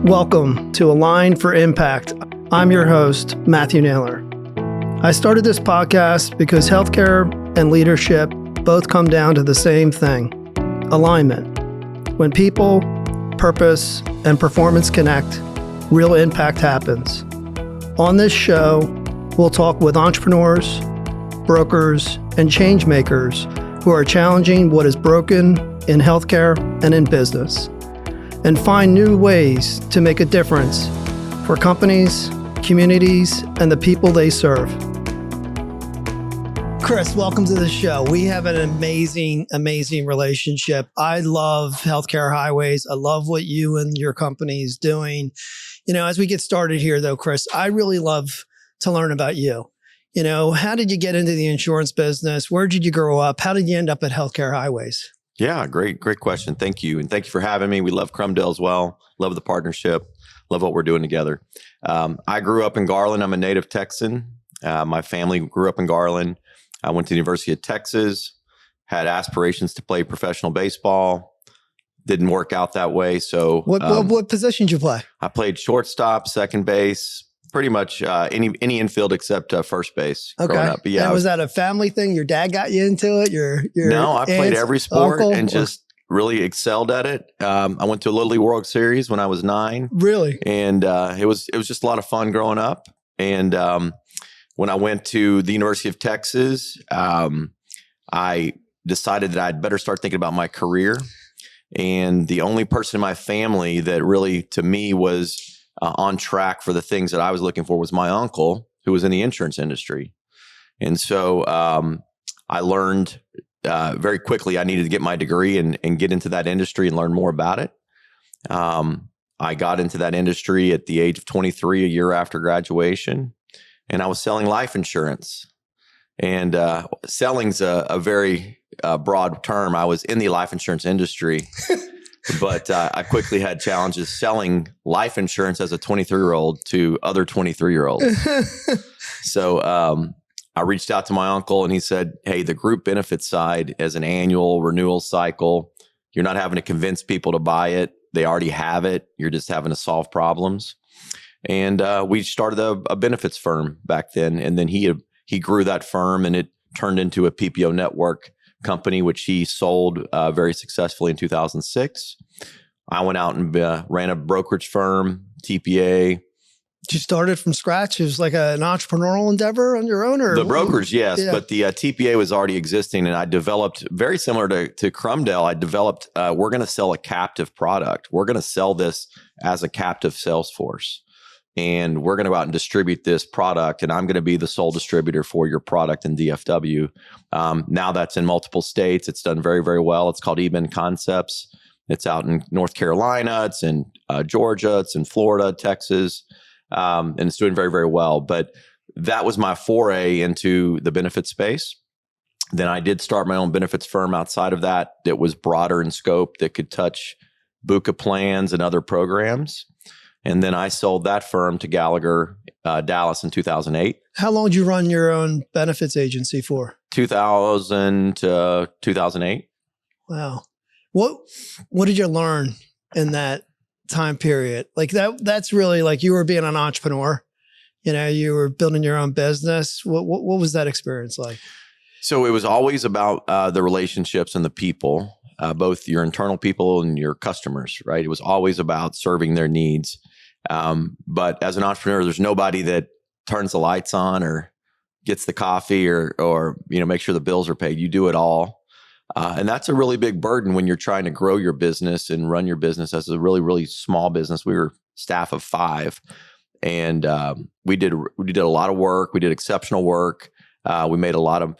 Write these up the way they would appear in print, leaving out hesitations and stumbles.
Welcome to Align for Impact. I'm your host, Matthew Naylor. I started this podcast because healthcare and leadership both come down to the same thing, alignment. When people, purpose, and performance connect, real impact happens. On this show, we'll talk with entrepreneurs, brokers, and change makers who are challenging what is broken in healthcare and in business, and find new ways to make a difference for companies, communities, and the people they serve. Chris, welcome to the show. We have an amazing relationship. I love healthcare highways. I love what you and your company is doing. You know, as we get started here though, Chris, I really love to learn about you. You know, how did you get into the insurance business? Where did you grow up? How did you end up at Healthcare Highways? Yeah, great question. Thank you. And thank you for having me. We love Crumdale as well. Love the partnership. Love what we're doing together. I grew up in Garland. I'm a native Texan. My family grew up in Garland. I went to the University of Texas, had aspirations to play professional baseball. Didn't work out that way. So what position did you play? I played shortstop, second base, pretty much any infield except first base growing up. But yeah, and was that a family thing? Your dad got you into it? No, I played every sport and just really excelled at it. I went to a Little League World Series when I was 9. Really? And it was just a lot of fun growing up. And when I went to the University of Texas, I decided that I'd better start thinking about my career. And the only person in my family that really, to me, was on track for the things that I was looking for was my uncle, who was in the insurance industry. And so I learned very quickly I needed to get my degree and get into that industry and learn more about it. I got into that industry at the age of 23, a year after graduation, and I was selling life insurance. And selling's a very broad term. I was in the life insurance industry. But I quickly had challenges selling life insurance as a 23-year-old to other 23-year-olds. So I reached out to my uncle and he said, hey, the group benefits side as an annual renewal cycle, you're not having to convince people to buy it. They already have it. You're just having to solve problems. And we started a benefits firm back then. And then he grew that firm and it turned into a PPO network company, which he sold very successfully in 2006. I went out and ran a brokerage firm, TPA. You started from scratch? It was like an entrepreneurial endeavor on your own? Or the brokerage, yes. Yeah. But the TPA was already existing. And I developed, very similar to Crumdale, I developed, we're going to sell a captive product. We're going to sell this as a captive sales force. And we're going to go out and distribute this product. And I'm going to be the sole distributor for your product in DFW. Now that's in multiple states. It's done very, very well. It's called Eben Concepts. It's out in North Carolina. It's in Georgia. It's in Florida, Texas. And it's doing very, very well. But that was my foray into the benefit space. Then I did start my own benefits firm outside of that was broader in scope, that could touch BUCA plans and other programs. And then I sold that firm to Gallagher, Dallas in 2008. How long did you run your own benefits agency for? 2000 to 2008. Wow. What did you learn in that time period? Like that's really like you were being an entrepreneur, you know, you were building your own business. What was that experience like? So it was always about the relationships and the people, both your internal people and your customers, right? It was always about serving their needs. But as an entrepreneur, there's nobody that turns the lights on or gets the coffee or you know, make sure the bills are paid. You do it all. And that's a really big burden when you're trying to grow your business and run your business as a really, really small business. We were staff of 5 and we did a lot of work. We did exceptional work. We made a lot of,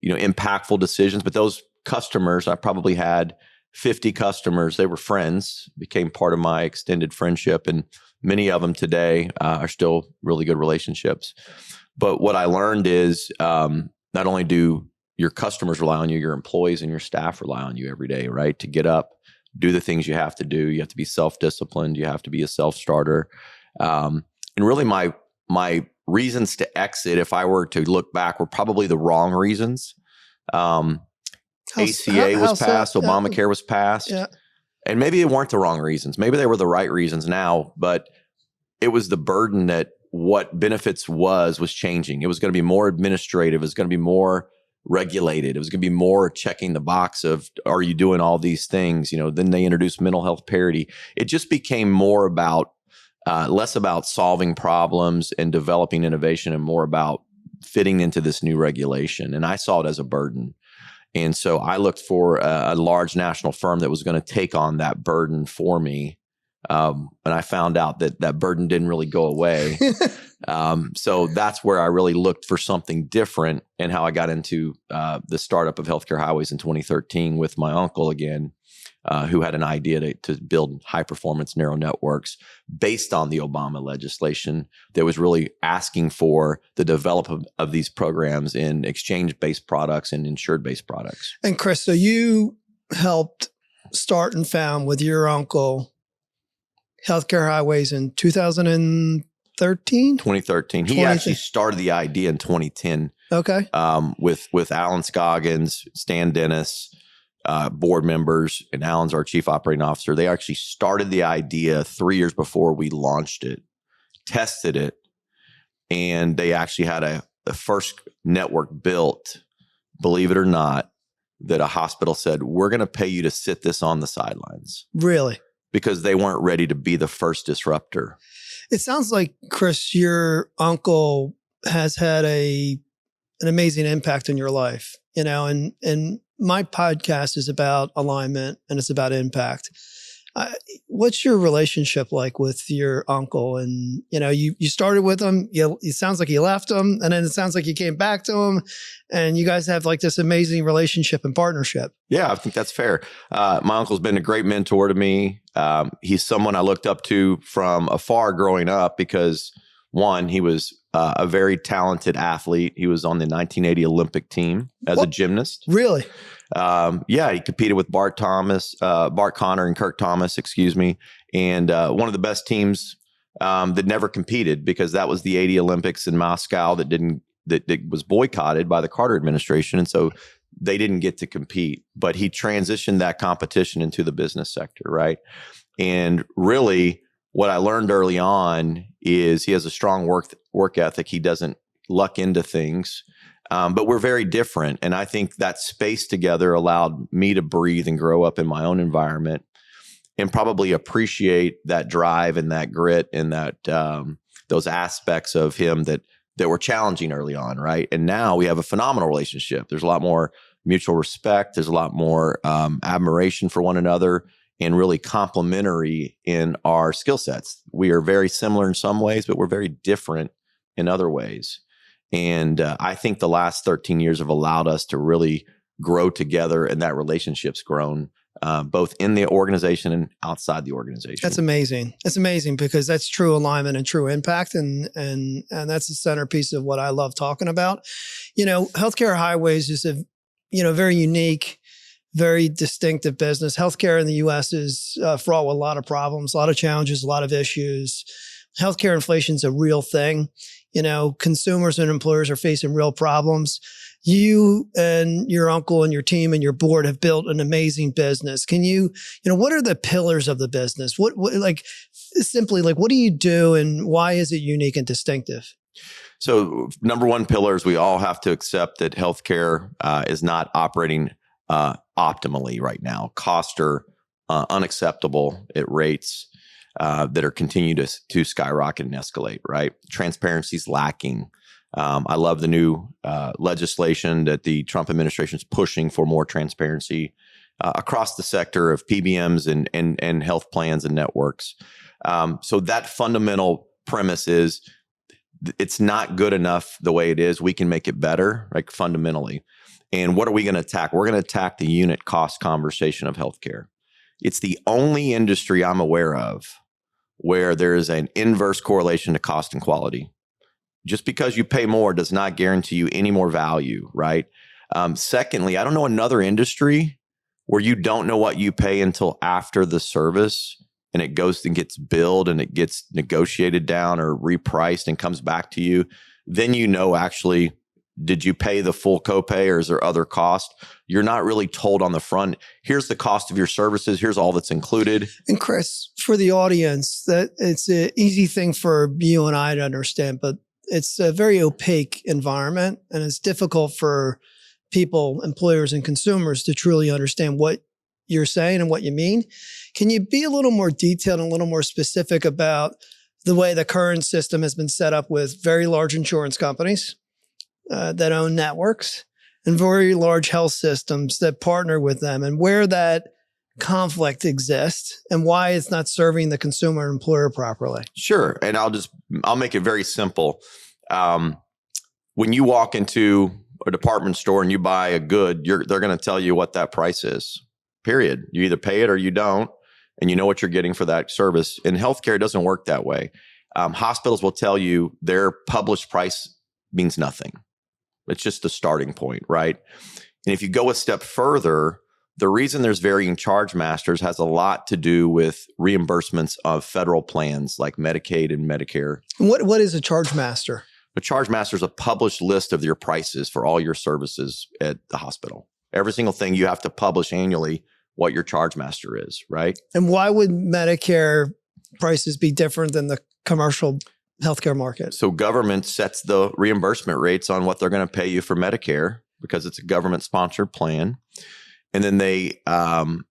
impactful decisions, but those customers, I probably had 50 customers. They were friends, became part of my extended friendship. And many of them today are still really good relationships. But what I learned is not only do your customers rely on you, your employees and your staff rely on you every day, right? To get up, do the things you have to do. You have to be self-disciplined. You have to be a self-starter. And really my reasons to exit, if I were to look back, were probably the wrong reasons. ACA was passed, Obamacare was passed. Yeah. And maybe it weren't the wrong reasons. Maybe they were the right reasons now, but it was the burden that what benefits was changing. It was going to be more administrative. It was going to be more regulated. It was going to be more checking the box of, are you doing all these things? Then they introduced mental health parity. It just became more about, less about solving problems and developing innovation and more about fitting into this new regulation. And I saw it as a burden. And so I looked for a large national firm that was going to take on that burden for me. And I found out that burden didn't really go away. So that's where I really looked for something different, and how I got into the startup of Healthcare Highways in 2013 with my uncle again, who had an idea to build high-performance neural networks based on the Obama legislation that was really asking for the development of these programs in exchange-based products and insured-based products. And Chris, so you helped start and found with your uncle Healthcare Highways in 2013? 2013. He actually started the idea in 2010. Okay. With Alan Scoggins, Stan Dennis, board members, and Alan's our chief operating officer. They actually started the idea 3 years before we launched it, tested it, and they actually had the first network built, believe it or not, that a hospital said, we're going to pay you to sit this on the sidelines. Really? Because they weren't ready to be the first disruptor. It sounds like, Chris, your uncle has had an amazing impact in your life, and my podcast is about alignment and it's about impact. What's your relationship like with your uncle? And, you started with him, it sounds like you left him, and then it sounds like you came back to him, and you guys have like this amazing relationship and partnership. Yeah, I think that's fair. My uncle's been a great mentor to me. He's someone I looked up to from afar growing up because, one, he was a very talented athlete. He was on the 1980 Olympic team as a gymnast. Really? Yeah, he competed with Bart Connor and Kirk Thomas, and one of the best teams that never competed, because that was the 80 Olympics in Moscow that was boycotted by the Carter administration, and so they didn't get to compete. But he transitioned that competition into the business sector, right? And really, what I learned early on is he has a strong work ethic. He doesn't luck into things. But we're very different. And I think that space together allowed me to breathe and grow up in my own environment and probably appreciate that drive and that grit and that those aspects of him that were challenging early on, right? And now we have a phenomenal relationship. There's a lot more mutual respect. There's a lot more admiration for one another, and really complementary in our skill sets. We are very similar in some ways, but we're very different in other ways. And I think the last 13 years have allowed us to really grow together, and that relationship's grown both in the organization and outside the organization. That's amazing. It's amazing because that's true alignment and true impact. And that's the centerpiece of what I love talking about. Healthcare Highways is a, very unique, very distinctive business. Healthcare in the U.S. is fraught with a lot of problems, a lot of challenges, a lot of issues. Healthcare inflation is a real thing. Consumers and employers are facing real problems. You and your uncle and your team and your board have built an amazing business. Can you, what are the pillars of the business? What simply, what do you do, and why is it unique and distinctive? So number one pillar is we all have to accept that healthcare is not operating optimally right now. Costs are unacceptable at rates that are continuing to skyrocket and escalate, right? Transparency is lacking. I love the new legislation that the Trump administration is pushing for more transparency across the sector of PBMs and health plans and networks. So that fundamental premise is it's not good enough the way it is. We can make it better, fundamentally. And what are we going to attack? We're going to attack the unit cost conversation of healthcare. It's the only industry I'm aware of where there is an inverse correlation to cost and quality. Just because you pay more does not guarantee you any more value, right? Secondly, I don't know another industry where you don't know what you pay until after the service, and it goes and gets billed and it gets negotiated down or repriced and comes back to you. Then actually did you pay the full copay or is there other cost? You're not really told on the front, here's the cost of your services, here's all that's included. And Chris, for the audience, that it's an easy thing for you and I to understand, but it's a very opaque environment and it's difficult for people, employers and consumers to truly understand what you're saying and what you mean. Can you be a little more detailed and a little more specific about the way the current system has been set up with very large insurance companies that own networks and very large health systems that partner with them, and where that conflict exists and why it's not serving the consumer and employer properly? Sure. And I'll make it very simple. When you walk into a department store and you buy a good, they're going to tell you what that price is, period. You either pay it or you don't, and you know what you're getting for that service. In healthcare, it doesn't work that way. Hospitals will tell you their published price means nothing. It's just the starting point, right? And if you go a step further, the reason there's varying charge masters has a lot to do with reimbursements of federal plans like Medicaid and Medicare. What is a charge master? A charge master is a published list of your prices for all your services at the hospital. Every single thing you have to publish annually what your charge master is, right? And why would Medicare prices be different than the commercial healthcare market? So government sets the reimbursement rates on what they're going to pay you for Medicare because it's a government-sponsored plan. And then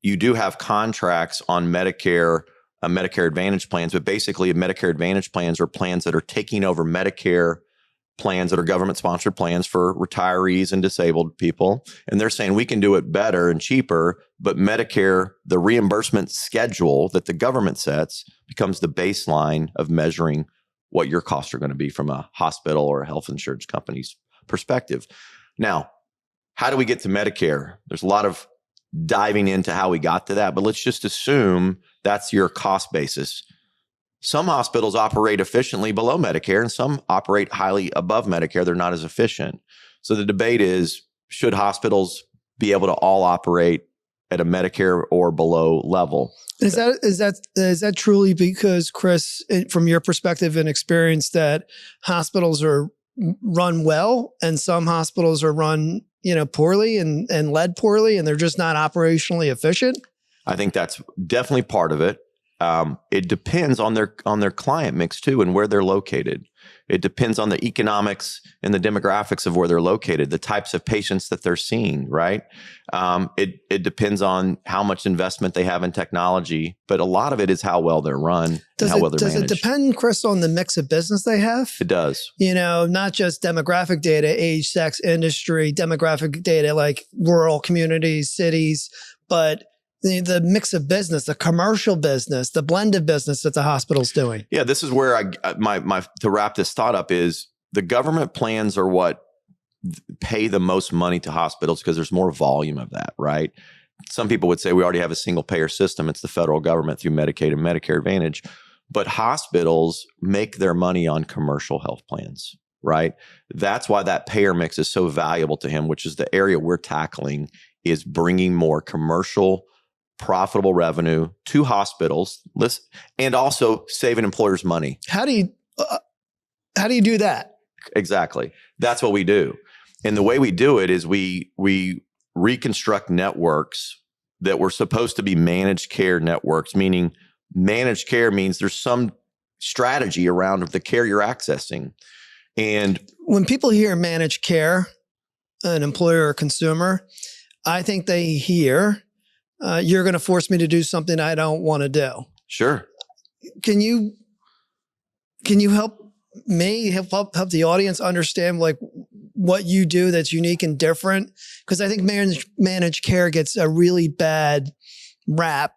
you do have contracts on Medicare Advantage plans, but basically Medicare Advantage plans are plans that are taking over Medicare plans that are government-sponsored plans for retirees and disabled people. And they're saying we can do it better and cheaper, but Medicare, the reimbursement schedule that the government sets, becomes the baseline of measuring what your costs are going to be from a hospital or a health insurance company's perspective. Now, how do we get to Medicare? There's a lot of diving into how we got to that, but let's just assume that's your cost basis. Some hospitals operate efficiently below Medicare and some operate highly above Medicare. They're not as efficient. So the debate is, should hospitals be able to all operate at a Medicare or below level? Is that truly because, Chris, from your perspective and experience, that hospitals are run well and some hospitals are run poorly and led poorly and they're just not operationally efficient? I think that's definitely part of it. It depends on their client mix too and where they're located. It depends on the economics and the demographics of where they're located, the types of patients that they're seeing, right? It depends on how much investment they have in technology, but a lot of it is how well they're run and how well they're managed. Does it depend, Chris, on the mix of business they have? It does. Not just demographic data, age, sex, industry, demographic data like rural communities, cities, but the mix of business, the commercial business, the blended business that the hospital's doing. Yeah, this is where to wrap this thought up is the government plans are what pay the most money to hospitals because there's more volume of that, right? Some people would say we already have a single payer system. It's the federal government through Medicaid and Medicare Advantage. But hospitals make their money on commercial health plans, right? That's why that payer mix is so valuable to him, which is the area we're tackling, is bringing more commercial profitable revenue to hospitals and also saving employers money. How do you do that? Exactly. That's what we do. And the way we do it is we reconstruct networks that were supposed to be managed care networks, meaning managed care means there's some strategy around the care you're accessing. And when people hear managed care, an employer or consumer, I think they hear, you're going to force me to do something I don't want to do. Sure. Can you help me help the audience understand like what you do that's unique and different? Because I think managed care gets a really bad rap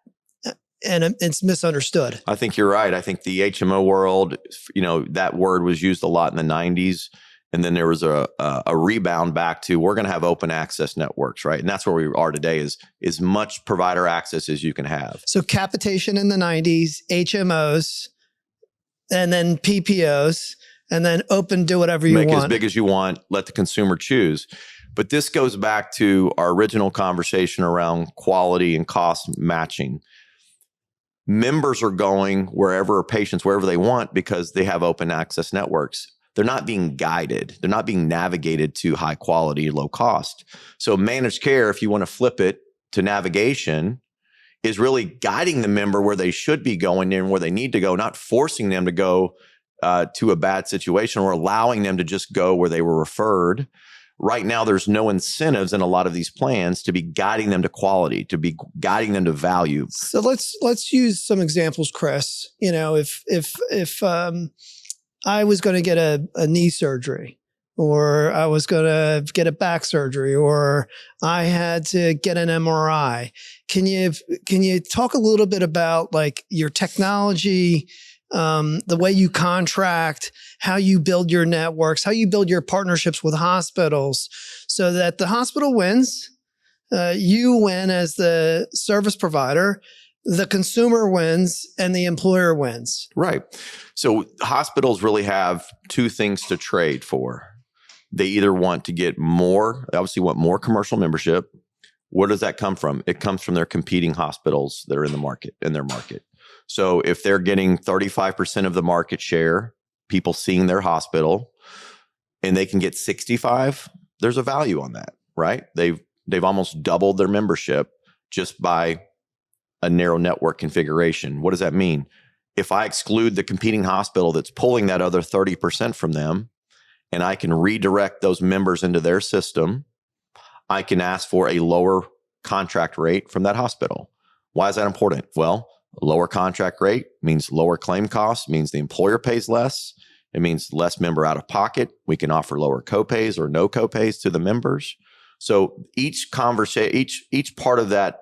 and it's misunderstood. I think you're right. I think the HMO world, that word was used a lot in the 90s. And then there was a rebound back to, we're going to have open access networks, right? And that's where we are today, is as much provider access as you can have. So capitation in the 90s, HMOs, and then PPOs, and then open, do whatever you want. Make as big as you want, let the consumer choose. But this goes back to our original conversation around quality and cost matching. Members are going wherever, or patients, wherever they want because they have open access networks. they're not being guided. They're not being navigated to high quality, low cost. So managed care, if you want to flip it to navigation, is really guiding the member where they should be going and where they need to go, not forcing them to go to a bad situation or allowing them to just go where they were referred. Right now, there's no incentives in a lot of these plans to be guiding them to quality, to be guiding them to value. So let's use some examples, Chris. You know, if I was going to get a knee surgery, or I was going to get a back surgery, or I had to get an MRI, can you talk a little bit about like your technology? The way you contract, how you build your networks, how you build your partnerships with hospitals so that the hospital wins, you win as the service provider, the consumer wins, and the employer wins. Right. So hospitals really have two things to trade for. They either want to get more, they obviously want more commercial membership. Where does that come from? It comes from their competing hospitals that are in their market. So if they're getting 35% of the market share, people seeing their hospital, and they can get 65, there's a value on that, right? They've almost doubled their membership just by a narrow network configuration. What does that mean? If I exclude the competing hospital that's pulling that other 30% from them, and I can redirect those members into their system, I can ask for a lower contract rate from that hospital. Why is that important? Well, lower contract rate means lower claim costs, means the employer pays less. It means less member out of pocket. We can offer lower copays or no copays to the members. So each part of that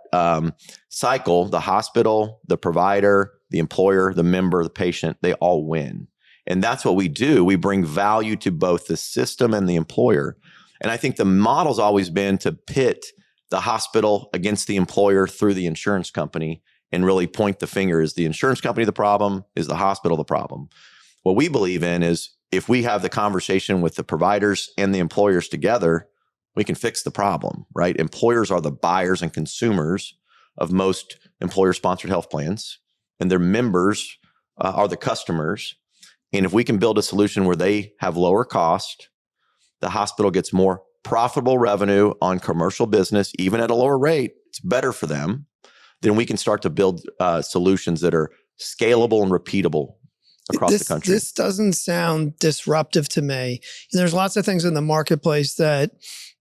cycle, the hospital, the provider, the employer, the member, the patient, they all win. And that's what we do. We bring value to both the system and the employer. And I think the model's always been to pit the hospital against the employer through the insurance company and really point the finger. Is the insurance company the problem? Is the hospital the problem? What we believe in is if we have the conversation with the providers and the employers together, we can fix the problem, right? Employers are the buyers and consumers of most employer-sponsored health plans, and their members are the customers. And if we can build a solution where they have lower cost, the hospital gets more profitable revenue on commercial business, even at a lower rate, it's better for them. Then we can start to build solutions that are scalable and repeatable across the country. This doesn't sound disruptive to me. There's lots of things in the marketplace that,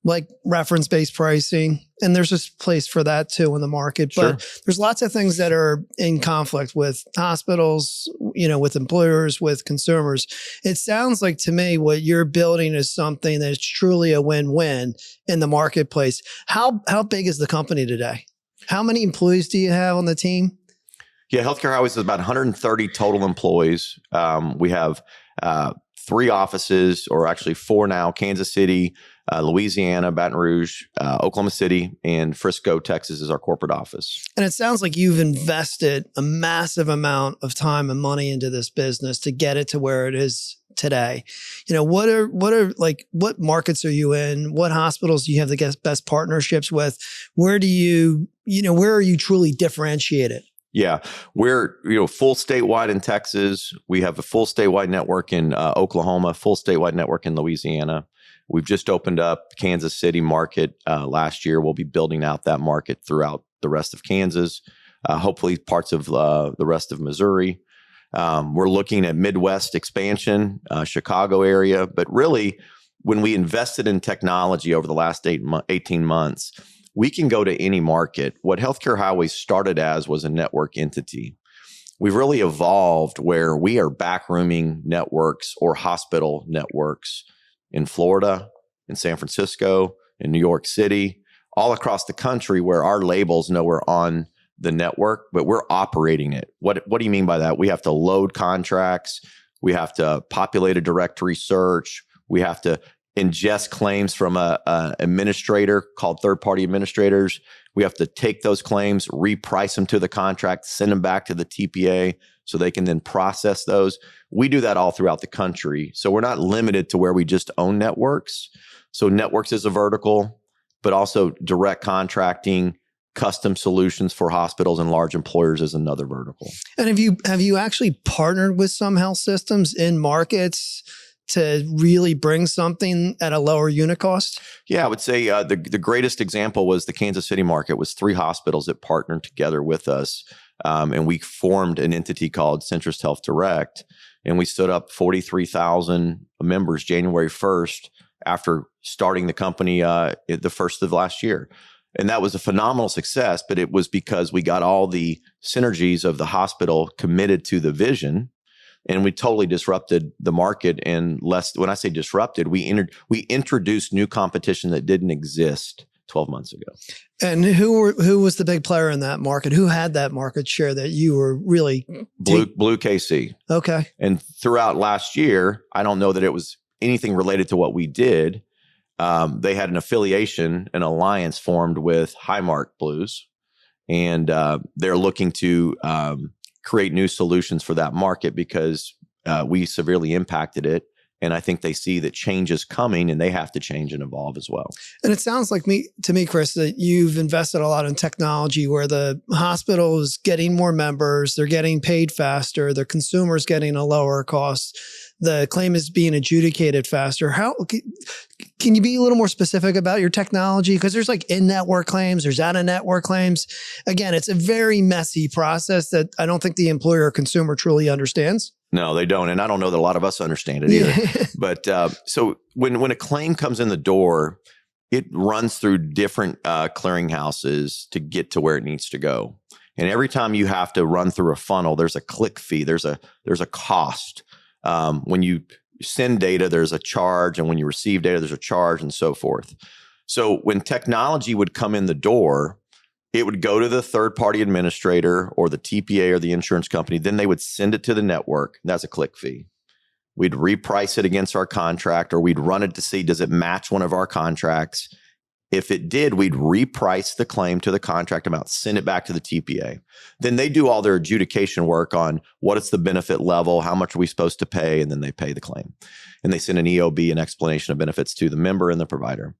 like reference-based pricing, and there's a place for that too in the market. But there's lots of things that are in conflict with hospitals, with employers, with consumers. It sounds like to me what you're building is something that's truly a win-win in the marketplace. How big is the company today? How many employees do you have on the team? Yeah, Healthcare Highways is about 130 total employees. We have 3 offices, or actually 4 now: Kansas City, Louisiana, Baton Rouge, Oklahoma City, and Frisco, Texas is our corporate office. And it sounds like you've invested a massive amount of time and money into this business to get it to where it is today. What markets are you in? What hospitals do you have the best partnerships with? Where are you truly differentiated? Yeah, we're full statewide in Texas. We have a full statewide network in Oklahoma, full statewide network in Louisiana. We've just opened up Kansas City market last year. We'll be building out that market throughout the rest of Kansas, hopefully parts of the rest of Missouri. We're looking at Midwest expansion, Chicago area. But really, when we invested in technology over the last 18 months, we can go to any market. What Healthcare Highways started as was a network entity. We've really evolved where we are backrooming networks or hospital networks in Florida, in San Francisco, in New York City, all across the country, where our labels know we're on the network, but we're operating it. What do you mean by that? We have to load contracts. We have to populate a directory search. We have to ingest claims from a administrator called third-party administrators. We have to take those claims, reprice them to the contract, send them back to the TPA so they can then process those. We do that all throughout the country. So we're not limited to where we just own networks. So networks is a vertical, but also direct contracting, custom solutions for hospitals and large employers is another vertical. And have you actually partnered with some health systems in markets to really bring something at a lower unit cost? Yeah, I would say the greatest example was the Kansas City market. It was 3 hospitals that partnered together with us, and we formed an entity called Centrist Health Direct, and we stood up 43,000 members January 1st after starting the company the first of last year. And that was a phenomenal success, but it was because we got all the synergies of the hospital committed to the vision, and we totally disrupted the market. And when I say disrupted, we introduced new competition that didn't exist 12 months ago. And who was the big player in that market? Who had that market share that you were really Blue KC. Okay. And throughout last year, I don't know that it was anything related to what we did. They had an affiliation, an alliance formed with Highmark Blues, and they're looking to create new solutions for that market because we severely impacted it. And I think they see that change is coming and they have to change and evolve as well. And it sounds like to me, Chris, that you've invested a lot in technology where the hospital is getting more members, they're getting paid faster, the consumer's getting a lower cost, the claim is being adjudicated faster. How can you be a little more specific about your technology? Because there's like in-network claims, there's out-of-network claims. Again, it's a very messy process that I don't think the employer or consumer truly understands. No, they don't. And I don't know that a lot of us understand it either. But so when a claim comes in the door, it runs through different clearinghouses to get to where it needs to go. And every time you have to run through a funnel, there's a click fee, there's a cost. When you send data, there's a charge. And when you receive data, there's a charge and so forth. So when technology would come in the door, it would go to the third-party administrator or the TPA or the insurance company. Then they would send it to the network. That's a click fee. We'd reprice it against our contract, or we'd run it to see, does it match one of our contracts? If it did, we'd reprice the claim to the contract amount, send it back to the TPA. Then they do all their adjudication work on what is the benefit level, how much are we supposed to pay, and then they pay the claim. And they send an EOB, an explanation of benefits, to the member and the provider.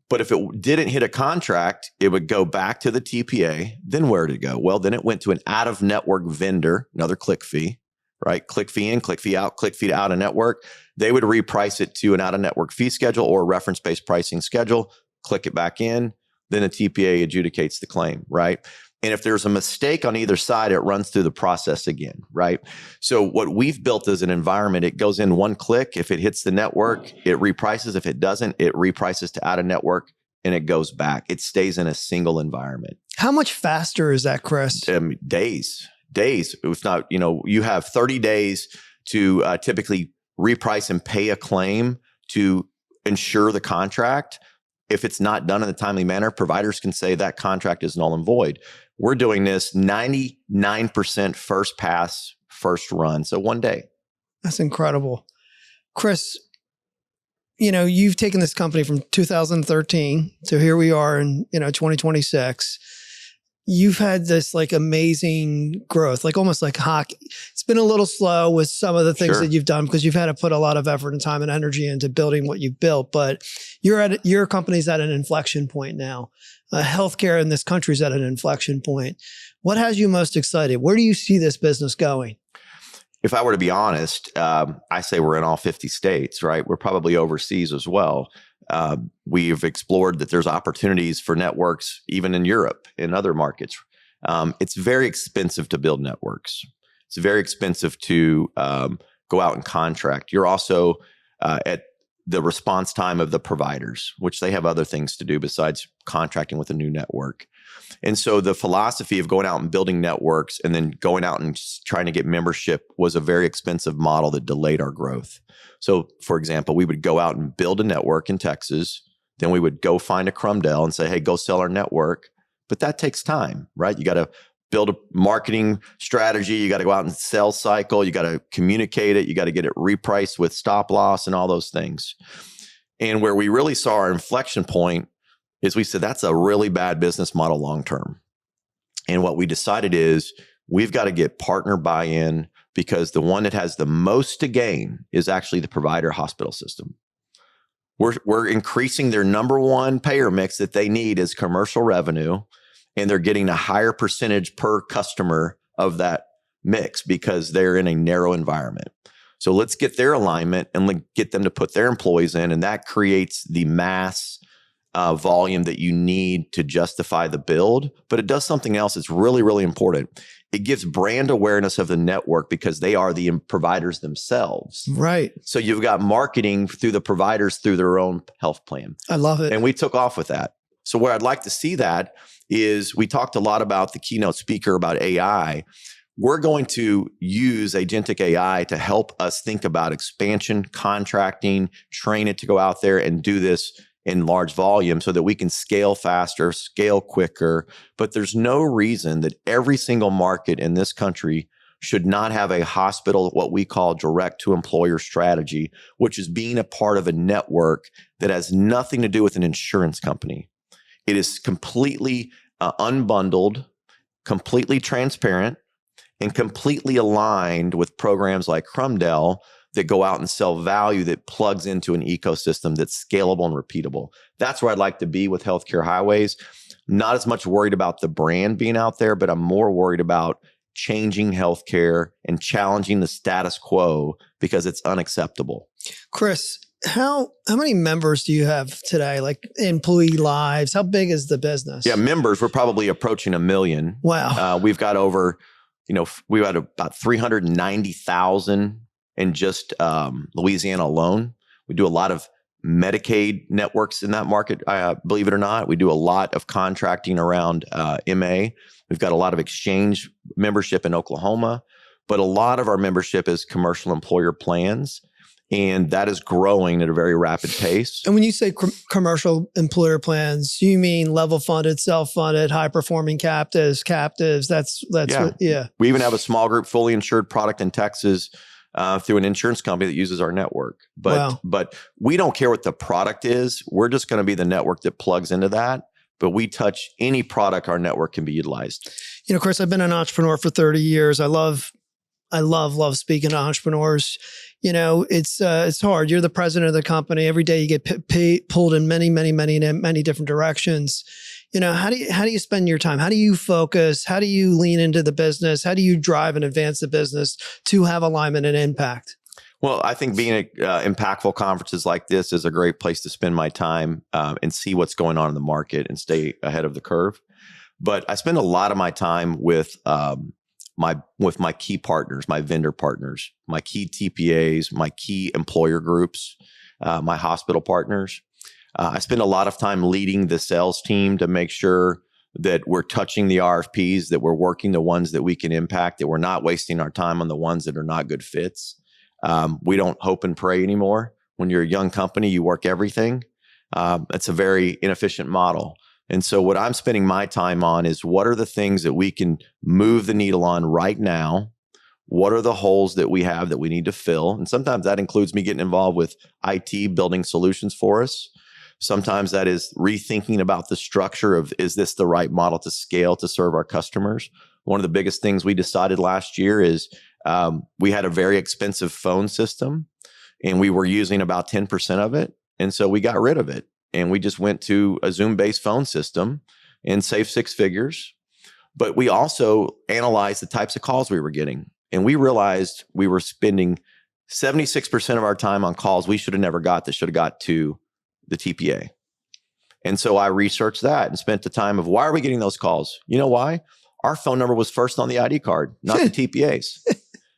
But if it didn't hit a contract, it would go back to the TPA. Then where did it go? Well, then it went to an out-of-network vendor, another click fee, right? Click fee in, click fee out to out-of-network. They would reprice it to an out-of-network fee schedule or a reference-based pricing schedule, click it back in, then the TPA adjudicates the claim, right? And if there's a mistake on either side, it runs through the process again, right? So what we've built is an environment. It goes in one click. If it hits the network, it reprices. If it doesn't, it reprices to out of network and it goes back. It stays in a single environment. How much faster is that, Chris? Days. If not, you have 30 days to typically reprice and pay a claim to ensure the contract. If it's not done in a timely manner, providers can say that contract is null and void. We're doing this 99% first pass, first run. So one day. That's incredible. Chris, you've taken this company from 2013 to here we are in, 2026. You've had this like amazing growth, like almost like hockey. It's been a little slow with some of the things that you've done because you've had to put a lot of effort and time and energy into building what you've built. But your company's at an inflection point now. Healthcare in this country is at an inflection point. What has you most excited? Where do you see this business going? If I were to be honest, I say we're in all 50 states, right? We're probably overseas as well. We've explored that there's opportunities for networks even in Europe, in other markets. It's very expensive to build networks. It's very expensive to go out and contract. You're also at the response time of the providers, which they have other things to do besides contracting with a new network. And so the philosophy of going out and building networks and then going out and trying to get membership was a very expensive model that delayed our growth. So, for example, we would go out and build a network in Texas. Then we would go find a Crumdell and say, hey, go sell our network. But that takes time, right? You got to build a marketing strategy. You got to go out and sell cycle. You got to communicate it. You got to get it repriced with stop loss and all those things. And where we really saw our inflection point is we said, that's a really bad business model long-term. And what we decided is we've got to get partner buy-in because the one that has the most to gain is actually the provider hospital system. We're increasing their number one payer mix that they need is commercial revenue, and they're getting a higher percentage per customer of that mix because they're in a narrow environment. So let's get their alignment and get them to put their employees in. And that creates the mass volume that you need to justify the build. But it does something else that's really, really important. It gives brand awareness of the network because they are the providers themselves. Right. So you've got marketing through the providers through their own health plan. I love it. And we took off with that. So where I'd like to see that is we talked a lot about the keynote speaker about AI. We're going to use agentic AI to help us think about expansion, contracting, train it to go out there and do this in large volume so that we can scale faster, scale quicker. But there's no reason that every single market in this country should not have a hospital, what we call direct to employer strategy, which is being a part of a network that has nothing to do with an insurance company. It is completely unbundled, completely transparent, and completely aligned with programs like Crumdell that go out and sell value that plugs into an ecosystem that's scalable and repeatable. That's where I'd like to be with Healthcare Highways. Not as much worried about the brand being out there, but I'm more worried about changing healthcare and challenging the status quo because it's unacceptable. Chris, how many members do you have today? Like employee lives? How big is the business? Yeah, members, we're probably approaching 1 million. Wow. We've got over, we had about 390,000 in just Louisiana alone. We do a lot of Medicaid networks in that market, believe it or not. We do a lot of contracting around MA. We've got a lot of exchange membership in Oklahoma, but a lot of our membership is commercial employer plans. And that is growing at a very rapid pace. And when you say commercial employer plans, you mean level funded, self-funded, high performing captives. That's what. We even have a small group fully insured product in Texas through an insurance company that uses our network. But we don't care what the product is. We're just going to be the network that plugs into that. But we touch any product our network can be utilized. Chris, I've been an entrepreneur for 30 years. I love speaking to entrepreneurs. It's hard. You're the president of the company. Every day you get pulled in many different directions. How do you spend your time? How do you focus? How do you lean into the business? How do you drive and advance the business to have alignment and impact? Well, I think being at impactful conferences like this is a great place to spend my time and see what's going on in the market and stay ahead of the curve. But I spend a lot of my time with my key partners, my vendor partners, my key TPAs, my key employer groups, my hospital partners. I spend a lot of time leading the sales team to make sure that we're touching the RFPs, that we're working the ones that we can impact, that we're not wasting our time on the ones that are not good fits. We don't hope and pray anymore. When you're a young company, you work everything. It's a very inefficient model. And so what I'm spending my time on is what are the things that we can move the needle on right now? What are the holes that we have that we need to fill? And sometimes that includes me getting involved with IT, building solutions for us. Sometimes that is rethinking about the structure of, is this the right model to scale to serve our customers? One of the biggest things we decided last year is we had a very expensive phone system and we were using about 10% of it. And so we got rid of it. And we just went to a Zoom-based phone system and saved 6 figures. But we also analyzed the types of calls we were getting. And we realized we were spending 76% of our time on calls we should have never got that should have got to the TPA. And so I researched that and spent the time of why are we getting those calls? You know why? Our phone number was first on the ID card, not the TPA's.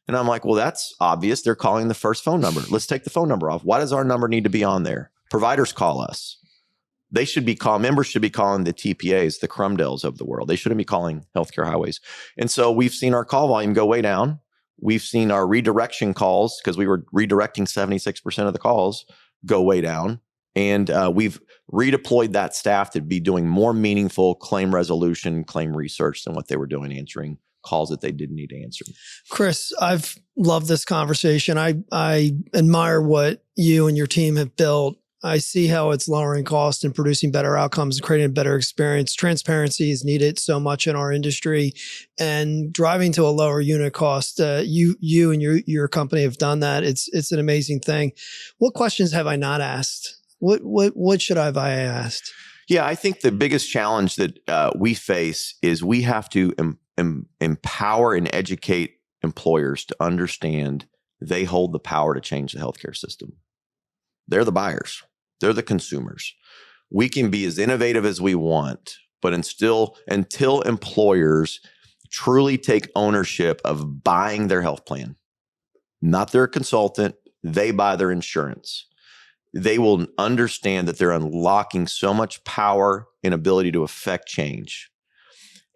And I'm like, well, that's obvious. They're calling the first phone number. Let's take the phone number off. Why does our number need to be on there? Providers call us. They should be members should be calling the TPAs, the Crumdells of the world. They shouldn't be calling Healthcare Highways. And so we've seen our call volume go way down. We've seen our redirection calls, because we were redirecting 76% of the calls, go way down. And we've redeployed that staff to be doing more meaningful claim resolution, claim research than what they were doing answering calls that they didn't need to answer. Chris, I've loved this conversation. I admire what you and your team have built. I see how it's lowering costs and producing better outcomes and creating a better experience. Transparency is needed so much in our industry, and driving to a lower unit cost. You and your company have done that. It's an amazing thing. What questions have I not asked? What should I have asked? Yeah, I think the biggest challenge that we face is we have to empower and educate employers to understand they hold the power to change the healthcare system. They're the buyers. They're the consumers. We can be as innovative as we want, but until employers truly take ownership of buying their health plan, not their consultant, they buy their insurance, they will understand that they're unlocking so much power and ability to affect change.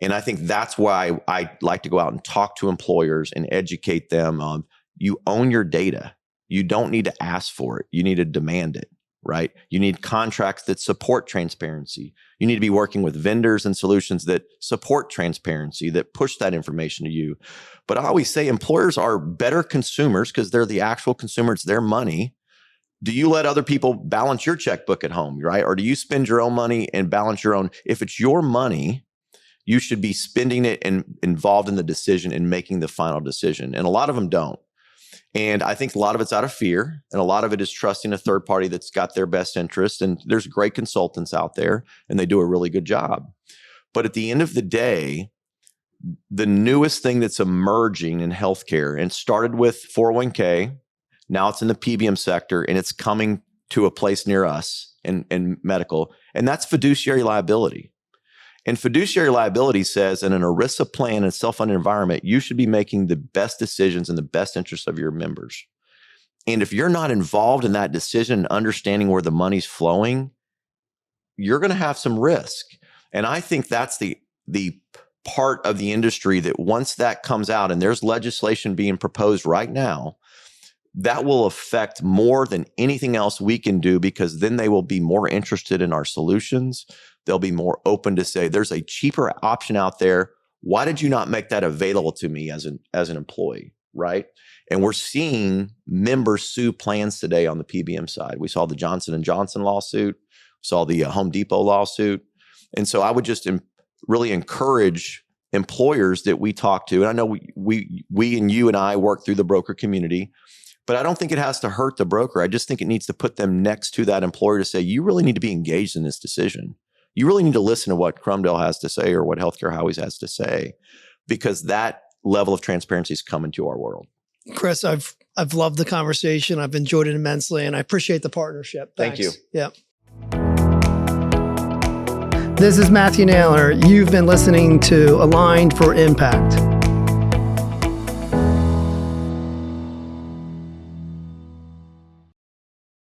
And I think that's why I like to go out and talk to employers and educate them on, you own your data. You don't need to ask for it. You need to demand it, right? You need contracts that support transparency. You need to be working with vendors and solutions that support transparency, that push that information to you. But I always say employers are better consumers because they're the actual consumer. It's their money. Do you let other people balance your checkbook at home, right? Or do you spend your own money and balance your own? If it's your money, you should be spending it and involved in the decision and making the final decision. And a lot of them don't. And I think a lot of it's out of fear, and a lot of it is trusting a third party that's got their best interest. And there's great consultants out there, and they do a really good job. But at the end of the day, the newest thing that's emerging in healthcare, and started with 401k, now it's in the PBM sector, and it's coming to a place near us in medical, and that's fiduciary liability. And fiduciary liability says in an ERISA plan and self-funded environment, you should be making the best decisions in the best interest of your members. And if you're not involved in that decision and understanding where the money's flowing, you're going to have some risk. And I think that's the part of the industry that once that comes out, and there's legislation being proposed right now, that will affect more than anything else we can do, because then they will be more interested in our solutions. They'll be more open to say, there's a cheaper option out there. Why did you not make that available to me as an employee, right? And we're seeing members sue plans today on the PBM side. We saw the Johnson & Johnson lawsuit, saw the Home Depot lawsuit. And so I would just really encourage employers that we talk to, and I know we and you and I work through the broker community, but I don't think it has to hurt the broker. I just think it needs to put them next to that employer to say, you really need to be engaged in this decision. You really need to listen to what Crumdale has to say or what Healthcare Howies has to say, because that level of transparency is coming to our world. Chris, I've loved the conversation. I've enjoyed it immensely, and I appreciate the partnership. Thanks. Thank you. Yeah. This is Matthew Naylor. You've been listening to Aligned for Impact.